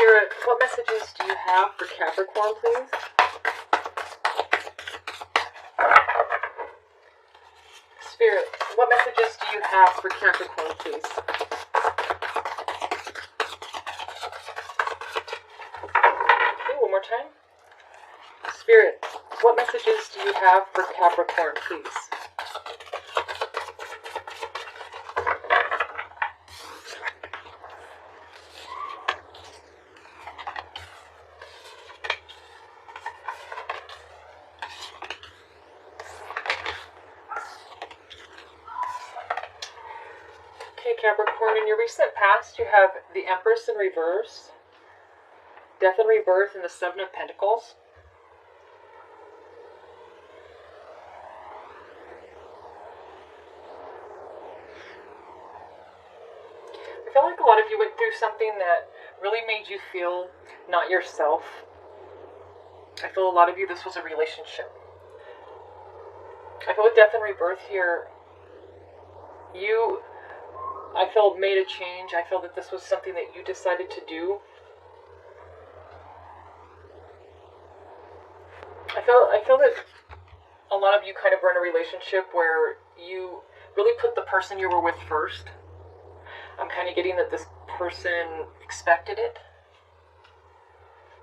Spirit, what messages do you have for Capricorn, please? Spirit, what messages do you have for Capricorn, please? Okay, one more time. Spirit, what messages do you have for Capricorn, please? Okay, Capricorn, in your recent past, you have the Empress in reverse, Death and Rebirth, and the Seven of Pentacles. I feel like a lot of you went through something that really made you feel not yourself. I feel a lot of you, this was a relationship. I feel with Death and Rebirth here, I feel made a change. I feel that this was something that you decided to do. I feel that a lot of you kind of were in a relationship where you really put the person you were with first. I'm kind of getting that this person expected it.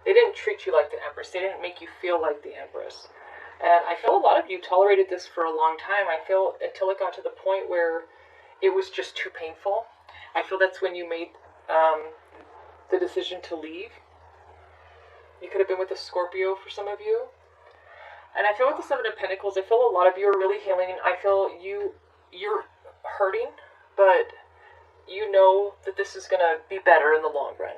They didn't treat you like the Empress. They didn't make you feel like the Empress. And I feel a lot of you tolerated this for a long time. I feel until it got to the point where it was just too painful. I feel that's when you made the decision to leave. You could have been with a Scorpio for some of you. And I feel with the Seven of Pentacles, I feel a lot of you are really healing. I feel you're hurting, but you know that this is going to be better in the long run.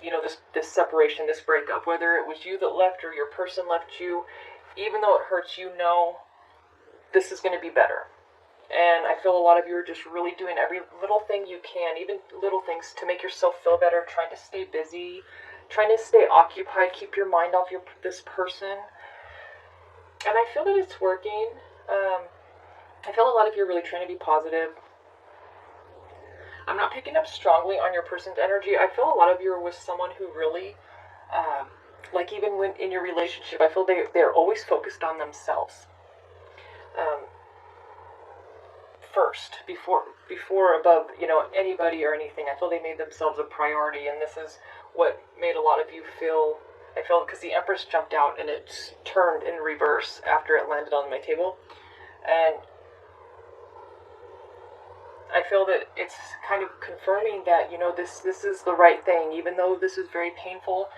You know, this separation, this breakup, whether it was you that left or your person left you, even though it hurts, you know this is going to be better. And I feel a lot of you are just really doing every little thing you can, even little things to make yourself feel better, trying to stay busy, trying to stay occupied, keep your mind off this person. And I feel that it's working. I feel a lot of you are really trying to be positive. I'm not picking up strongly on your person's energy. I feel a lot of you are with someone who really, like even when in your relationship, I feel they're always focused on themselves. First, before above, you know, anybody or anything. I feel they made themselves a priority, and this is what made a lot of you feel, I feel, because the Empress jumped out and it turned in reverse after it landed on my table. And I feel that it's kind of confirming that, you know, this is the right thing, even though this is very painful.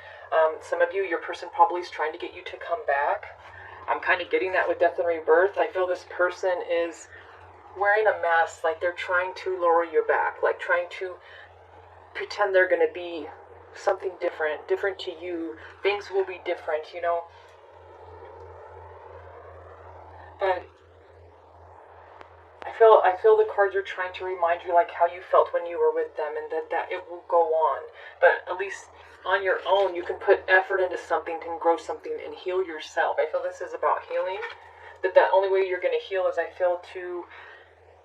Some of you, your person probably is trying to get you to come back. I'm kind of getting that with Death and Rebirth. I feel this person is wearing a mask, like they're trying to lower your back, like trying to pretend they're going to be something different to you. Things will be different, you know. But I feel the cards are trying to remind you like how you felt when you were with them, and that it will go on. But at least on your own, you can put effort into something and grow something and heal yourself. I feel this is about healing. That only way you're going to heal is, I feel, to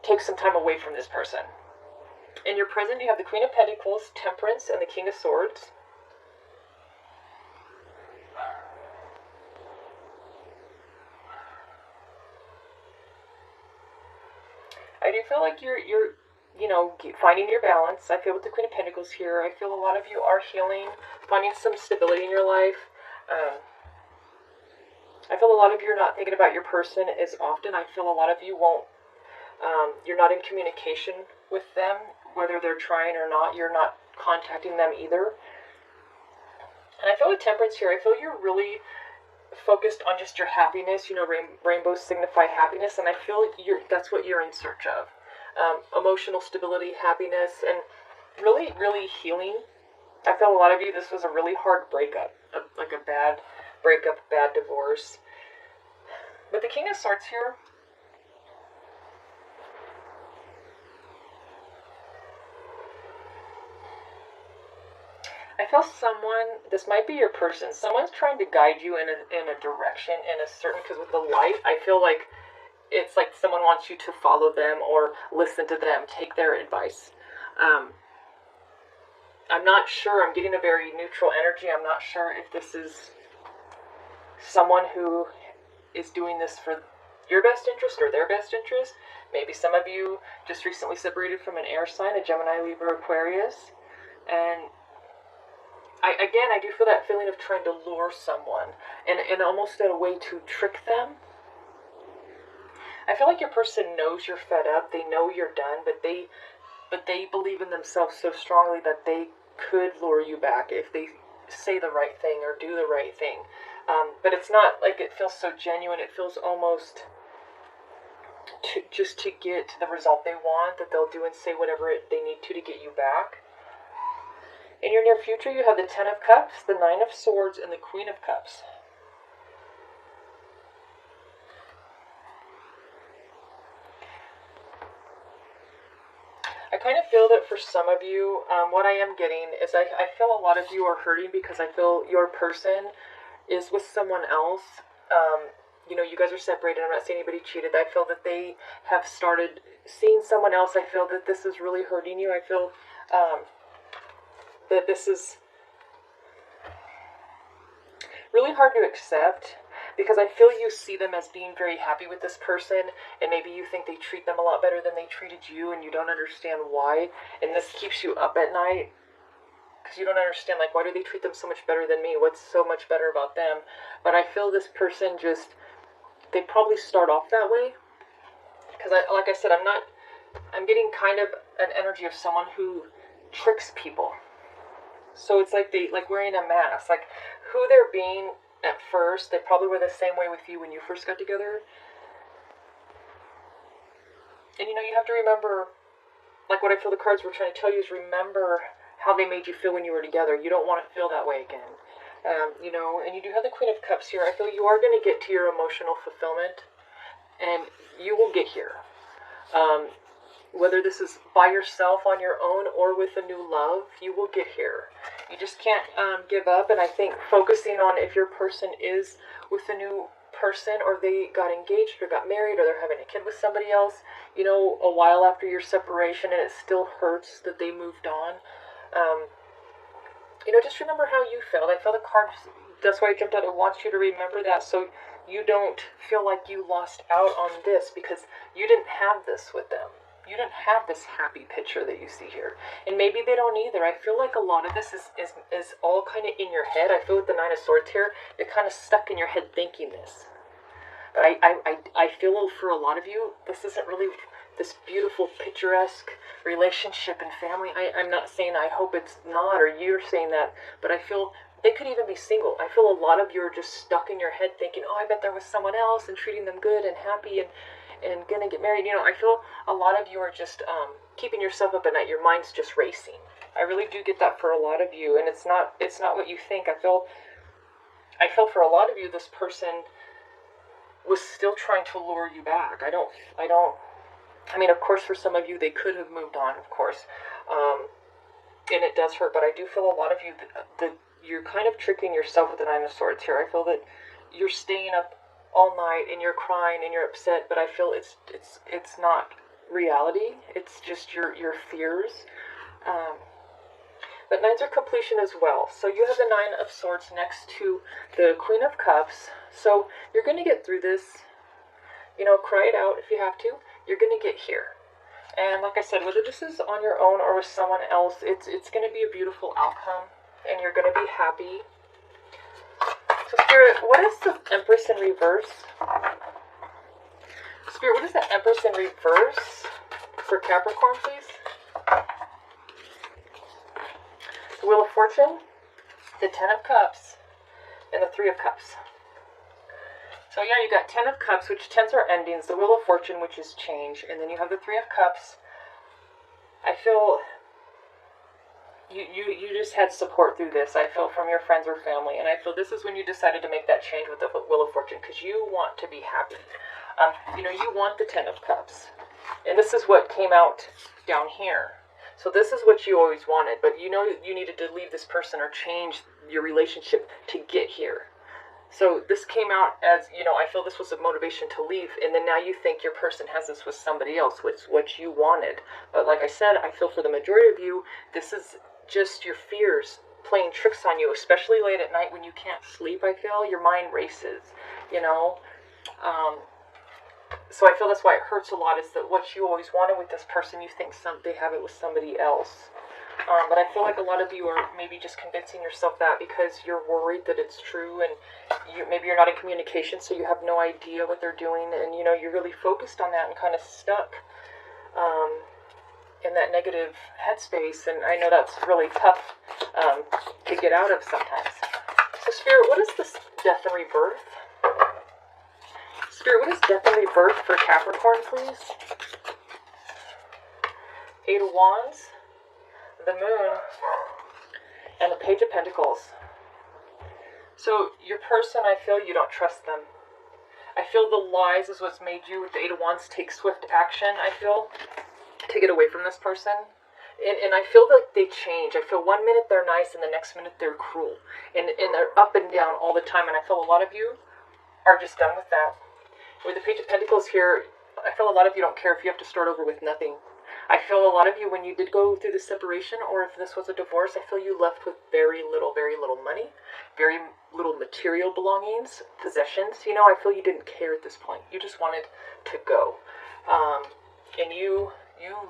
take some time away from this person. In your present, you have the Queen of Pentacles, Temperance, and the King of Swords. I do feel like you're you know, finding your balance. I feel with the Queen of Pentacles here, I feel a lot of you are healing, finding some stability in your life. I feel a lot of you are not thinking about your person as often. I feel a lot of you won't, you're not in communication with them, whether they're trying or not. You're not contacting them either. And I feel with Temperance here, I feel you're really focused on just your happiness. You know, rainbows signify happiness, and I feel that's what you're in search of. Emotional stability, happiness, and really, really healing. I feel a lot of you, this was a really hard breakup, like a bad breakup, bad divorce. But the King of Swords here, I feel someone, this might be your person, someone's trying to guide you in a direction, in a certain, because with the light, I feel like it's like someone wants you to follow them or listen to them, take their advice. I'm I'm not sure. I'm getting a very neutral energy. I'm not sure if this is someone who is doing this for your best interest or their best interest. Maybe some of you just recently separated from an air sign, a Gemini, Libra, Aquarius. And I do feel that feeling of trying to lure someone and almost in a way to trick them. I feel like your person knows you're fed up. They know you're done, but they believe in themselves so strongly that they could lure you back if they say the right thing or do the right thing. But it's not like it feels so genuine. It feels almost just to get the result they want, that they'll do and say whatever they need to get you back. In your near future, you have the Ten of Cups, the Nine of Swords, and the Queen of Cups. I kind of feel that for some of you, what I am getting is I feel a lot of you are hurting because I feel your person is with someone else. You guys are separated. I'm not saying anybody cheated. I feel that they have started seeing someone else. I feel that this is really hurting you. I feel that this is really hard to accept because I feel you see them as being very happy with this person, and maybe you think they treat them a lot better than they treated you, and you don't understand why, and this keeps you up at night because you don't understand, like, why do they treat them so much better than me? What's so much better about them? But I feel this person they probably start off that way because like I said, I'm getting kind of an energy of someone who tricks people. So it's like they wearing a mask, like who they're being at first. They probably were the same way with you when you first got together. And you have to remember, like what I feel the cards were trying to tell you is remember how they made you feel when you were together. You don't want to feel that way again. And you do have the Queen of Cups here. I feel you are going to get to your emotional fulfillment, and you will get here. Whether this is by yourself on your own or with a new love, you will get here. You just can't give up. And I think focusing on if your person is with a new person, or they got engaged or got married, or they're having a kid with somebody else, a while after your separation, and it still hurts that they moved on. Just remember how you felt. I feel the cards, that's why I jumped out. It wants you to remember that so you don't feel like you lost out on this because you didn't have this with them. You didn't have this happy picture that you see here. And maybe they don't either. I feel like a lot of this is all kind of in your head. I feel with the Nine of Swords here, you're kind of stuck in your head thinking this. But I feel for a lot of you, this isn't really this beautiful, picturesque relationship and family. I'm not saying I hope it's not, or you're saying that, but I feel they could even be single. I feel a lot of you are just stuck in your head thinking, oh, I bet there was someone else and treating them good and happy and gonna get married. I feel a lot of you are just keeping yourself up at night. Your mind's just racing. I really do get that for a lot of you, and it's not what you think. I feel for a lot of you, this person was still trying to lure you back. I mean, of course, for some of you, they could have moved on, of course, and it does hurt, but I do feel a lot of you, that you're kind of tricking yourself with the Nine of Swords here. I feel that you're staying up all night, and you're crying, and you're upset, but I feel it's not reality. It's just your fears. But nines are completion as well. So you have the Nine of Swords next to the Queen of Cups. So you're going to get through this. Cry it out if you have to. You're going to get here. And like I said, whether this is on your own or with someone else, it's going to be a beautiful outcome. And you're going to be happy. So Spirit, what is the Empress in reverse? Spirit, what is the Empress in reverse for Capricorn, please? The Wheel of Fortune, the Ten of Cups, and the Three of Cups. So yeah, you got Ten of Cups, which tens are endings, the Wheel of Fortune, which is change, and then you have the Three of Cups. I feel you just had support through this. I feel from your friends or family, and I feel this is when you decided to make that change with the Wheel of Fortune, because you want to be happy. You want the Ten of Cups, and this is what came out down here. So this is what you always wanted, but you needed to leave this person or change your relationship to get here. So this came out as, I feel this was a motivation to leave, and then now you think your person has this with somebody else, which is what you wanted. But like I said, I feel for the majority of you, this is just your fears playing tricks on you, especially late at night when you can't sleep. I feel your mind races, you know. So I feel that's why it hurts a lot, is that what you always wanted with this person, you think they have it with somebody else. But I feel like a lot of you are maybe just convincing yourself that because you're worried that it's true, and maybe you're not in communication, so you have no idea what they're doing, and you know, you're really focused on that and kind of stuck in that negative headspace. And I know that's really tough to get out of sometimes. So Spirit, what is this death and rebirth? Spirit, what is death and rebirth for Capricorn, please? 8 of Wands, the Moon, and the Page of Pentacles. So your person, I feel you don't trust them. I feel the lies is what's made you, with the 8 of Wands, take swift action, I feel, to get away from this person. And I feel like they change. I feel one minute they're nice and the next minute they're cruel. And they're up and down all the time. And I feel a lot of you are just done with that. With the Page of Pentacles here, I feel a lot of you don't care if you have to start over with nothing. I feel a lot of you, when you did go through the separation, or if this was a divorce, I feel you left with very little money, very little material belongings, possessions. You know, I feel you didn't care at this point. You just wanted to go. And you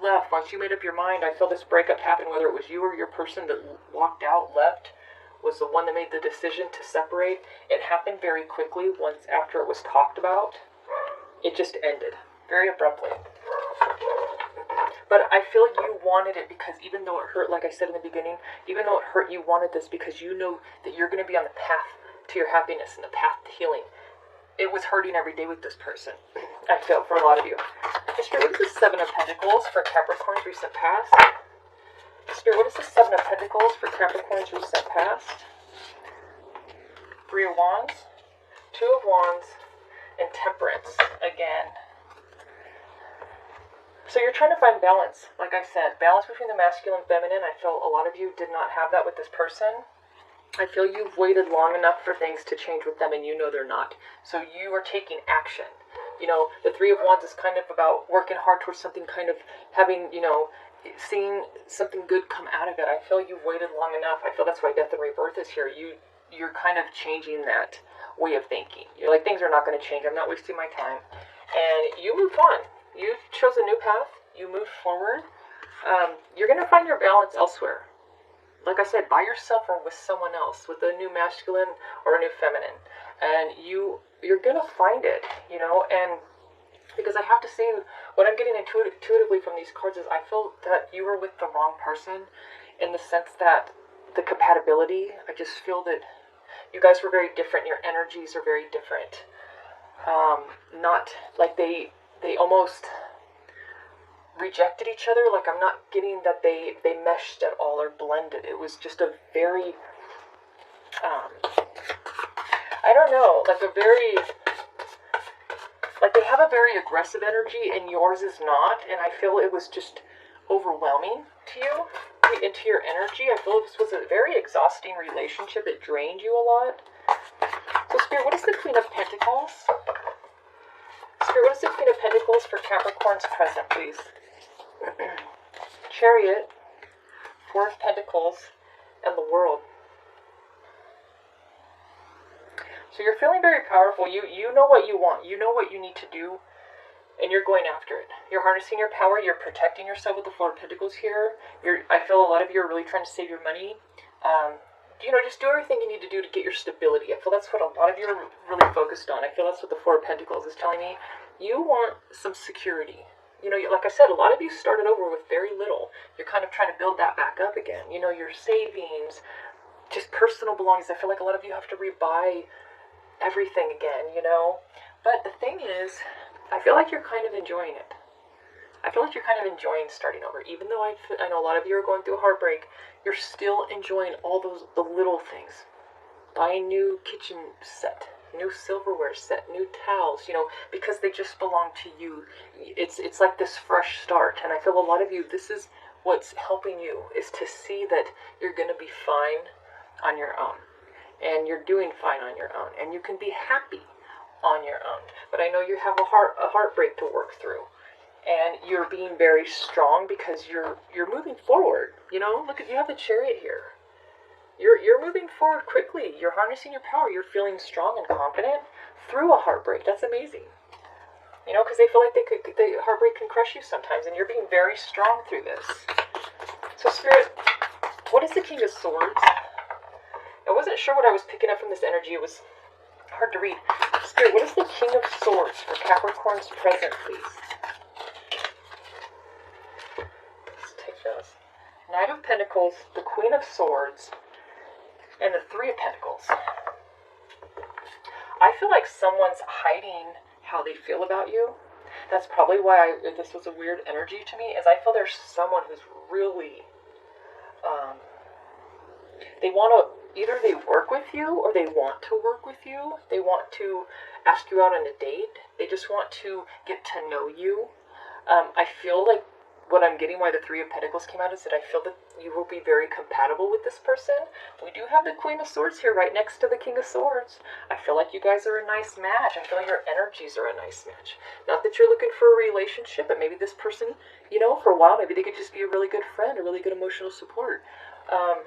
left. Once you made up your mind, I feel this breakup happened, whether it was you or your person that walked out, left, was the one that made the decision to separate. It happened very quickly. Once after it was talked about, it just ended very abruptly. But I feel you wanted it, because even though it hurt, like I said in the beginning, even though it hurt, you wanted this because you know that you're going to be on the path to your happiness and the path to healing. It was hurting every day with this person, I feel, for a lot of you. Spirit, what is the 7 of Pentacles for Capricorn's recent past? Spirit, what is the 7 of Pentacles for Capricorn's recent past? 3 of Wands, 2 of Wands, and Temperance again. So you're trying to find balance, like I said, balance between the masculine and feminine. I feel a lot of you did not have that with this person. I feel you've waited long enough for things to change with them, and you know they're not. So you are taking action. You know, the 3 of Wands is kind of about working hard towards something, kind of having, you know, seeing something good come out of it. I feel you've waited long enough. I feel that's why death and rebirth is here. You're kind of changing that way of thinking. You're like, things are not going to change. I'm not wasting my time. And you moved on. You chose a new path. You moved forward. You're going to find your balance elsewhere. Like I said, by yourself or with someone else, with a new masculine or a new feminine. And you're going to find it, you know. And because I have to say, what I'm getting intuitively from these cards is I feel that you were with the wrong person, in the sense that the compatibility, I just feel that you guys were very different. Your energies are very different. Not like they almost rejected each other. Like, I'm not getting that they meshed at all or blended. It was just a very, I don't know, like a very, like they have a very aggressive energy and yours is not. And I feel it was just overwhelming to you, into your energy. I feel this was a very exhausting relationship. It drained you a lot. So Spirit, what is the Queen of Pentacles? Spirit, what is the Queen of Pentacles for Capricorn's present, please? Chariot, 4 of Pentacles, and the World. So you're feeling very powerful. You know what you want. You know what you need to do, and you're going after it. You're harnessing your power. You're protecting yourself with the 4 of Pentacles here. I feel a lot of you are really trying to save your money. You know, just do everything you need to do to get your stability. I feel that's what a lot of you are really focused on. I feel that's what the 4 of Pentacles is telling me. You want some security. You know, like I said, a lot of you started over with very little. You're kind of trying to build that back up again. You know, your savings, just personal belongings. I feel like a lot of you have to rebuy everything again, you know. But the thing is, I feel like you're kind of enjoying it. I feel like you're kind of enjoying starting over. Even though I know a lot of you are going through a heartbreak, you're still enjoying all the little things. Buy a new kitchen set, new silverware set, new towels, you know, because they just belong to you. It's like this fresh start. And I feel a lot of you, this is what's helping you, is to see that you're going to be fine on your own. And you're doing fine on your own. And you can be happy on your own. But I know you have a heartbreak to work through. and you're being very strong because you're moving forward. You know, look at, you have the Chariot here. You're moving forward quickly. You're harnessing your power. You're feeling strong and confident through a heartbreak. That's amazing. You know, because they feel like the heartbreak can crush you sometimes, and you're being very strong through this. So, Spirit, what is the King of Swords? I wasn't sure what I was picking up from this energy. It was hard to read. Spirit, what is the King of Swords for Capricorn's present, please? Let's take those. Knight of Pentacles, the Queen of Swords, and the Three of Pentacles. I feel like someone's hiding how they feel about you. That's probably why this was a weird energy to me, is I feel there's someone who's really, they want to, either they work with you or they want to work with you. They want to ask you out on a date. They just want to get to know you. I feel like what I'm getting, why the Three of Pentacles came out, is that I feel that you will be very compatible with this person. We do have the Queen of Swords here right next to the King of Swords. I feel like you guys are a nice match. I feel like your energies are a nice match. Not that you're looking for a relationship, but maybe this person, you know, for a while, maybe they could just be a really good friend, a really good emotional support. I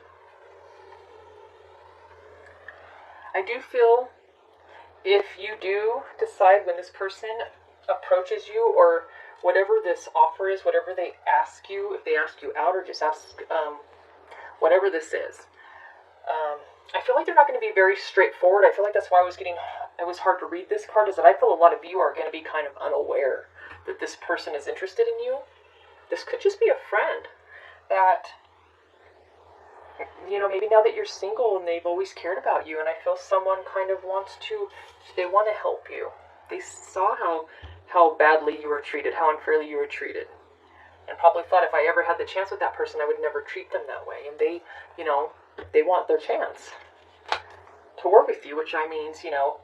do feel if you do decide when this person approaches you, or whatever this offer is, whatever they ask you, if they ask you out or just ask, whatever this is, I feel like they're not going to be very straightforward. I feel like that's why it was hard to read this card, is that I feel a lot of you are going to be kind of unaware that this person is interested in you. This could just be a friend that, you know, maybe now that you're single and they've always cared about you, and I feel someone kind of they want to help you. They saw how badly you were treated, how unfairly you were treated, and probably thought if I ever had the chance with that person, I would never treat them that way. And they, you know, they want their chance to work with you, which I means, you know,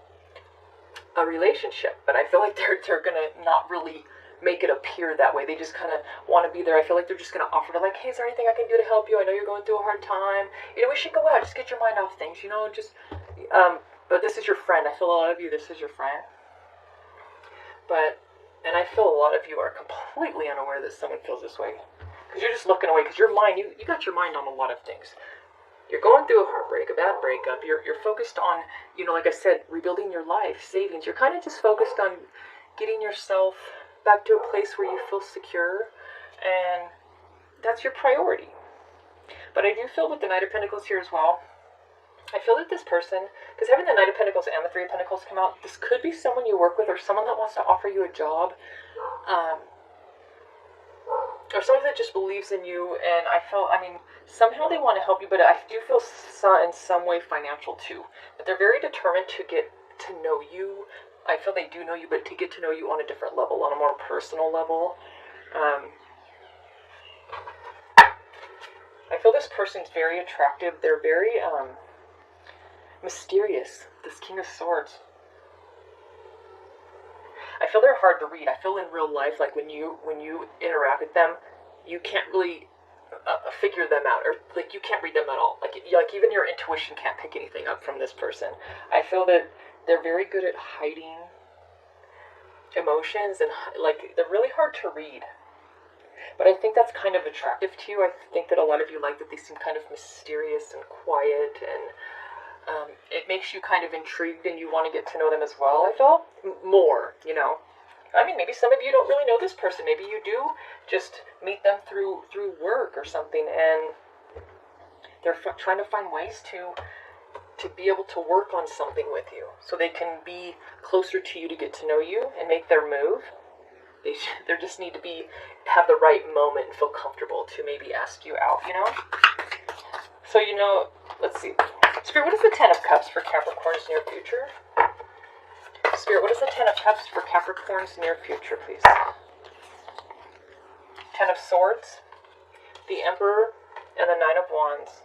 a relationship. But I feel like they're gonna not really make it appear that way. They just kind of want to be there. I feel like they're just gonna offer to, like, hey, is there anything I can do to help you? I know you're going through a hard time. You know, we should go out, just get your mind off things. You know, just. But this is your friend. I feel a lot of you, this is your friend. And I feel a lot of you are completely unaware that someone feels this way. Because you're just looking away, because your mind, you got your mind on a lot of things. You're going through a heartbreak, a bad breakup. You're focused on, you know, like I said, rebuilding your life, savings. You're kind of just focused on getting yourself back to a place where you feel secure. And that's your priority. But I do feel with the Knight of Pentacles here as well, I feel that this person, because having the Knight of Pentacles and the Three of Pentacles come out, this could be someone you work with, or someone that wants to offer you a job, or someone that just believes in you. And I mean, somehow they want to help you, but I do feel in some way financial too. But they're very determined to get to know you. I feel they do know you, but to get to know you on a different level, on a more personal level. I feel this person's very attractive. They're very, mysterious, this King of Swords. I feel they're hard to read. I feel in real life, like when you interact with them, you can't really figure them out, or like you can't read them at all. Like even your intuition can't pick anything up from this person. I feel that they're very good at hiding emotions, and like they're really hard to read. But I think that's kind of attractive to you. I think that a lot of you like that they seem kind of mysterious and quiet, and it makes you kind of intrigued, and you want to get to know them as well. I feel more, you know. I mean, maybe some of you don't really know this person. Maybe you do just meet them through work or something, and they're trying to find ways to be able to work on something with you, so they can be closer to you to get to know you and make their move. They just need to have the right moment and feel comfortable to maybe ask you out, you know. So, you know, let's see. Spirit, what is the Ten of Cups for Capricorn's near future? Spirit, what is the Ten of Cups for Capricorn's near future, please? Ten of Swords, the Emperor, and the Nine of Wands.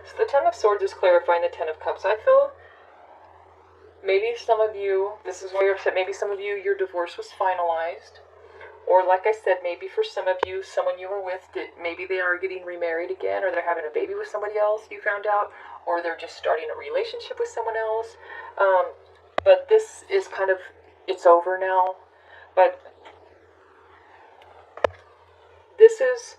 So the Ten of Swords is clarifying the Ten of Cups. I feel maybe some of you, this is why you're upset, maybe some of you, your divorce was finalized. Or like I said, maybe for some of you, someone you were with, maybe they are getting remarried again, or they're having a baby with somebody else, you found out, or they're just starting a relationship with someone else. But this is kind of, it's over now. But this is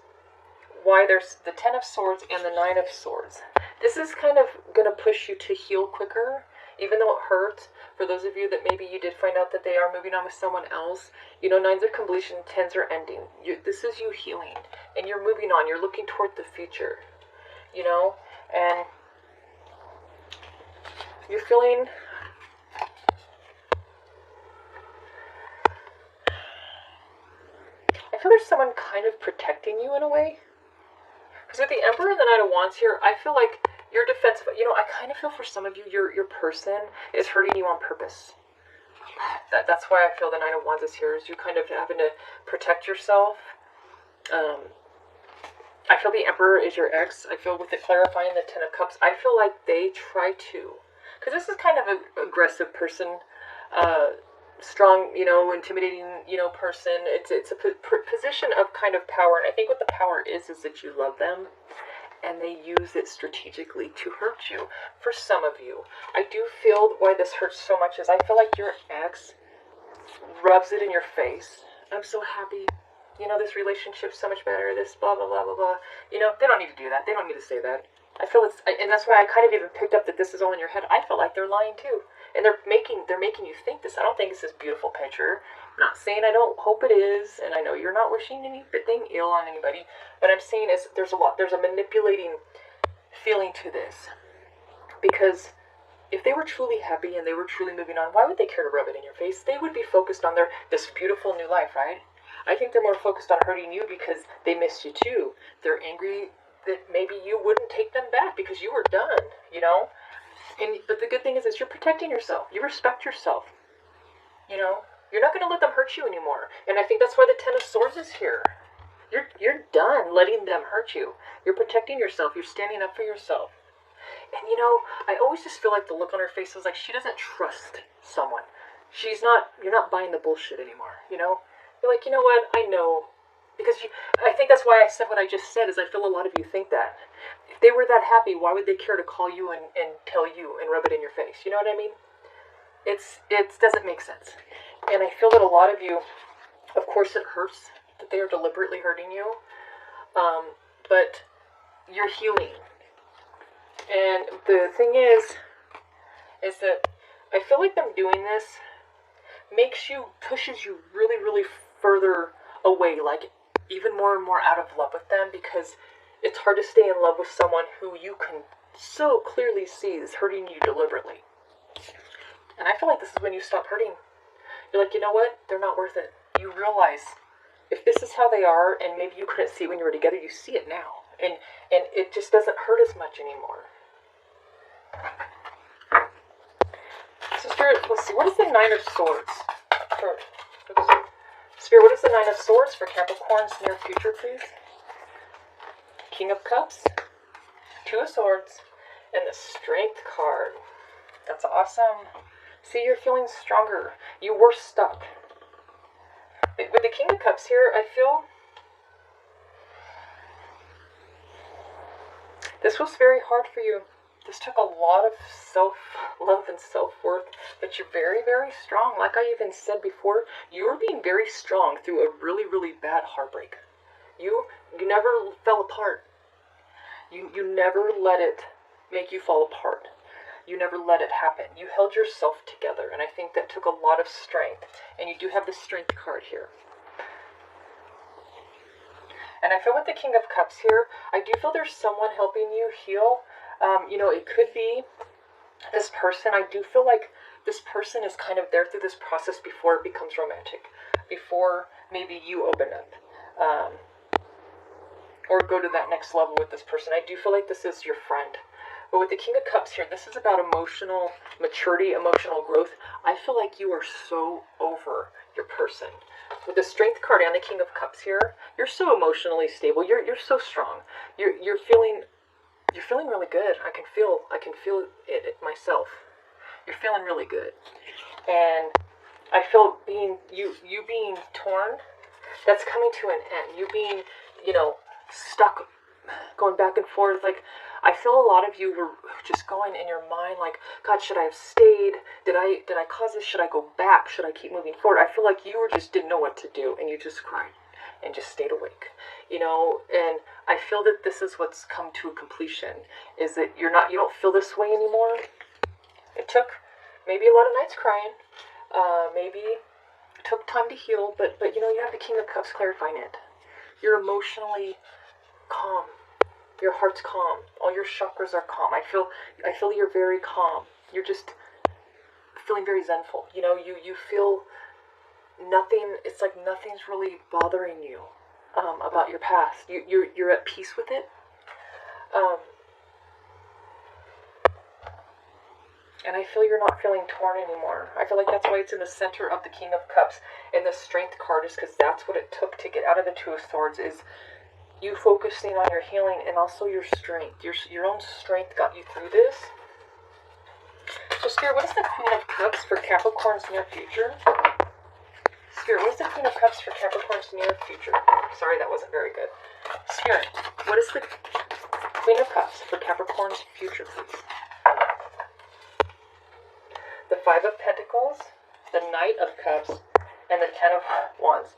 why there's the Ten of Swords and the Nine of Swords. This is kind of going to push you to heal quicker, even though it hurts. For those of you that maybe you did find out that they are moving on with someone else, you know, nines are completion, tens are ending. This is you healing, and you're moving on. You're looking toward the future, you know, and you're feeling I feel there's someone kind of protecting you in a way. Because with the Emperor and the Knight of Wands here, I feel like you're defensive. You know, I kind of feel for some of you, your person is hurting you on purpose. That's why I feel the Nine of Wands is here, is you kind of having to protect yourself. I feel the Emperor is your ex. I feel with it clarifying the Ten of Cups, I feel like they try to. Because this is kind of an aggressive person, strong, you know, intimidating, you know, person. It's a position of kind of power. And I think what the power is that you love them. And they use it strategically to hurt you. For some of you, I do feel why this hurts so much is I feel like your ex rubs it in your face. I'm so happy. You know, this relationship's so much better. This blah, blah, blah, blah, blah. You know, they don't need to do that. They don't need to say that. I feel it's, and that's why I kind of even picked up that this is all in your head. I feel like they're lying too. And they're making you think this. I don't think it's this beautiful picture. I'm not saying I don't hope it is, and I know you're not wishing anything ill on anybody, but I'm saying is there's a manipulating feeling to this. Because if they were truly happy and they were truly moving on, why would they care to rub it in your face? They would be focused on this beautiful new life, right? I think they're more focused on hurting you because they missed you too. They're angry that maybe you wouldn't take them back because you were done, you know? But the good thing is you're protecting yourself. You respect yourself. You know? You're not going to let them hurt you anymore. And I think that's why the Ten of Swords is here. You're done letting them hurt you. You're protecting yourself. You're standing up for yourself. And you know, I always just feel like the look on her face is like she doesn't trust someone. You're not buying the bullshit anymore, you know? You're like, you know what, I know. Because I think that's why I said what I just said, is I feel a lot of you think that. If they were that happy, why would they care to call you and tell you and rub it in your face? You know what I mean? It doesn't make sense. And I feel that a lot of you, of course it hurts that they are deliberately hurting you, but you're healing. And the thing is that I feel like them doing this pushes you really, really further away, like even more and more out of love with them, because it's hard to stay in love with someone who you can so clearly see is hurting you deliberately. And I feel like this is when you stop hurting. You're like, you know what? They're not worth it. You realize if this is how they are, and maybe you couldn't see it when you were together, you see it now. And it just doesn't hurt as much anymore. So Spirit, let's see, what is the Nine of Swords? Spirit, what is the Nine of Swords for Capricorn's near future, please? King of Cups, Two of Swords, and the Strength card. That's awesome. See, you're feeling stronger. You were stuck. With the King of Cups here, I feel this was very hard for you. This took a lot of self-love and self-worth, but you're very, very strong. Like I even said before, you were being very strong through a really, really bad heartbreak. You never fell apart. You never let it make you fall apart. You never let it happen. You held yourself together, and I think that took a lot of strength. And you do have the Strength card here. And I feel with the King of Cups here, I do feel there's someone helping you heal. You know, it could be this person. I do feel like this person is kind of there through this process before it becomes romantic. Before maybe you open up. Or go to that next level with this person. I do feel like this is your friend. But with the King of Cups here, this is about emotional maturity, emotional growth. I feel like you are so over your person. With the Strength card and the King of Cups here, you're so emotionally stable. You're so strong. You're feeling really good. I can feel it myself. You're feeling really good. And I feel you being torn, that's coming to an end. You being, you know, stuck, going back and forth. Like, I feel a lot of you were just going in your mind like, God, should I have stayed? Did I cause this? Should I go back? Should I keep moving forward? I feel like you were just didn't know what to do, and you just cried and just stayed awake, you know. And I feel that this is what's come to a completion, is that you don't feel this way anymore. It took maybe a lot of nights crying, maybe it took time to heal, but you know, you have the King of Cups clarifying it. You're emotionally calm. Your heart's calm. All your chakras are calm. I feel you're very calm. You're just feeling very zenful. You know, you feel nothing. It's like nothing's really bothering you about your past. You're at peace with it. And I feel you're not feeling torn anymore. I feel like that's why it's in the center of the King of Cups. And the Strength card is because that's what it took to get out of the Two of Swords, is you focusing on your healing and also your strength. Your own strength got you through this. So Spirit, what is the Queen of Cups for Capricorn's near future? Spirit, what is the Queen of Cups for Capricorn's near future? Sorry, that wasn't very good. Spirit, what is the Queen of Cups for Capricorn's future, please? The Five of Pentacles, the Knight of Cups, and the Ten of Wands.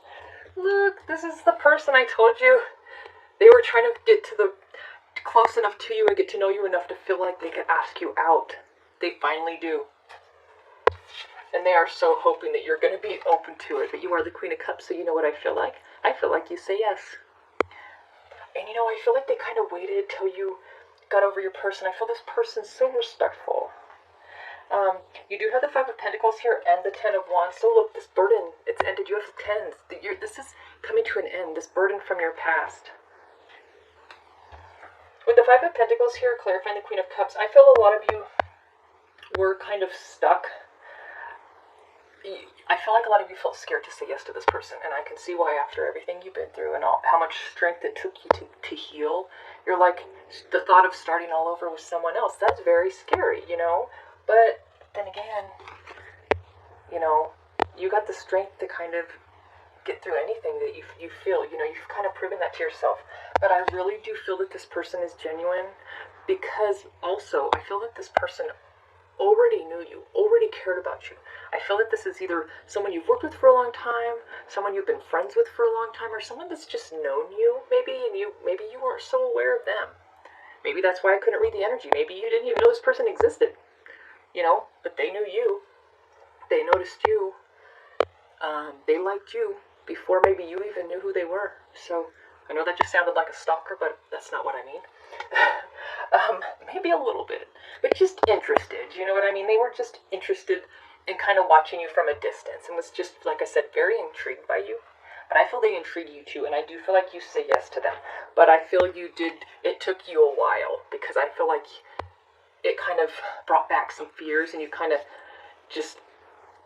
Look, this is the person I told you. They were trying to get close enough to you and get to know you enough to feel like they could ask you out. They finally do. And they are so hoping that you're going to be open to it. But you are the Queen of Cups, so you know what I feel like? I feel like you say yes. And you know, I feel like they kind of waited till you got over your person. I feel this person's so respectful. You do have the Five of Pentacles here and the Ten of Wands. So look, this burden, it's ended. You have the Tens. This is coming to an end. This burden from your past. With the Five of Pentacles here, clarifying the Queen of Cups, I feel a lot of you were kind of stuck. I feel like a lot of you felt scared to say yes to this person, and I can see why after everything you've been through and how much strength it took you to heal. You're like, the thought of starting all over with someone else, that's very scary, you know? But then again, you know, you got the strength to kind of get through anything that you feel. You know, you've kind of proven that to yourself. But I really do feel that this person is genuine, because also I feel that this person already knew you, already cared about you. I feel that this is either someone you've worked with for a long time, someone you've been friends with for a long time, or someone that's just known you, maybe, and maybe you weren't so aware of them. Maybe that's why I couldn't read the energy. Maybe you didn't even know this person existed, you know, but they knew you. They noticed you. They liked you before maybe you even knew who they were. So I know that just sounded like a stalker, but that's not what I mean. Maybe a little bit, but just interested. You know what I mean? They were just interested in kind of watching you from a distance, and was just, like I said, very intrigued by you. But I feel they intrigue you too, and I do feel like you say yes to them. But I feel it took you a while, because I feel like it kind of brought back some fears, and you kind of just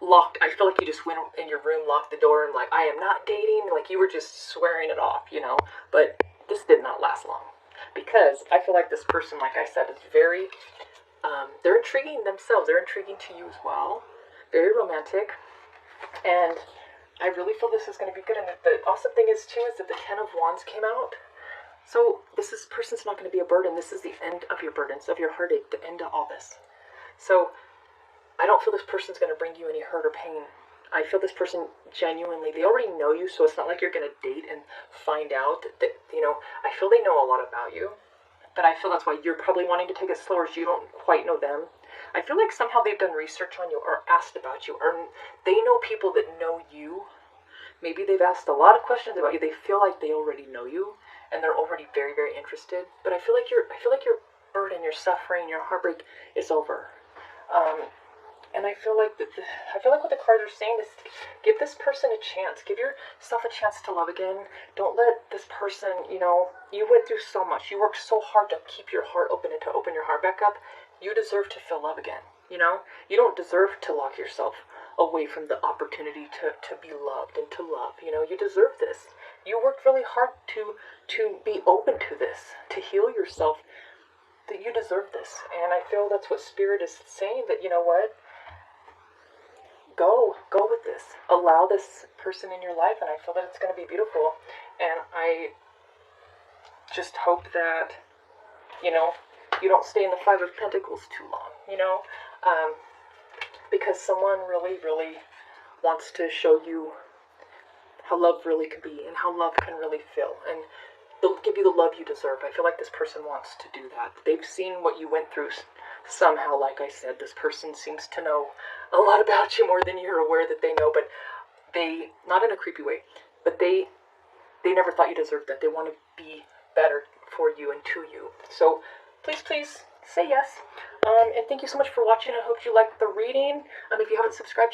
I feel like you just went in your room, locked the door, and like, I am not dating, like you were just swearing it off, you know. But this did not last long, because I feel like this person, like I said, is very, they're intriguing themselves, they're intriguing to you as well, very romantic, and I really feel this is going to be good. And the awesome thing is too, is that the Ten of Wands came out, so this person's not going to be a burden. This is the end of your burdens, of your heartache, the end of all this. So I don't feel this person's going to bring you any hurt or pain. I feel this person genuinely, they already know you, so it's not like you're going to date and find out that, you know, I feel they know a lot about you, but I feel that's why you're probably wanting to take it slower, so you don't quite know them. I feel like somehow they've done research on you, or asked about you, or they know people that know you. Maybe they've asked a lot of questions about you. They feel like they already know you, and they're already very, very interested. But I feel like your burden, your suffering, your heartbreak is over. And I feel like what the cards are saying is, give this person a chance. Give yourself a chance to love again. Don't let this person, you know, you went through so much. You worked so hard to keep your heart open and to open your heart back up. You deserve to feel love again, you know? You don't deserve to lock yourself away from the opportunity to be loved and to love, you know? You deserve this. You worked really hard to be open to this, to heal yourself, that you deserve this. And I feel that's what Spirit is saying, that, you know what? Go with this. Allow this person in your life, and I feel that it's going to be beautiful. And I just hope that, you know, you don't stay in the Five of Pentacles too long, you know, because someone really, really wants to show you how love really can be and how love can really feel, and they'll give you the love you deserve. I feel like this person wants to do that. They've seen what you went through somehow. Like I said, this person seems to know a lot about you, more than you're aware that they know, but they, not in a creepy way, but they never thought you deserved that. They want to be better for you and to you. So please, please say yes. And thank you so much for watching. I hope you liked the reading. If you haven't subscribed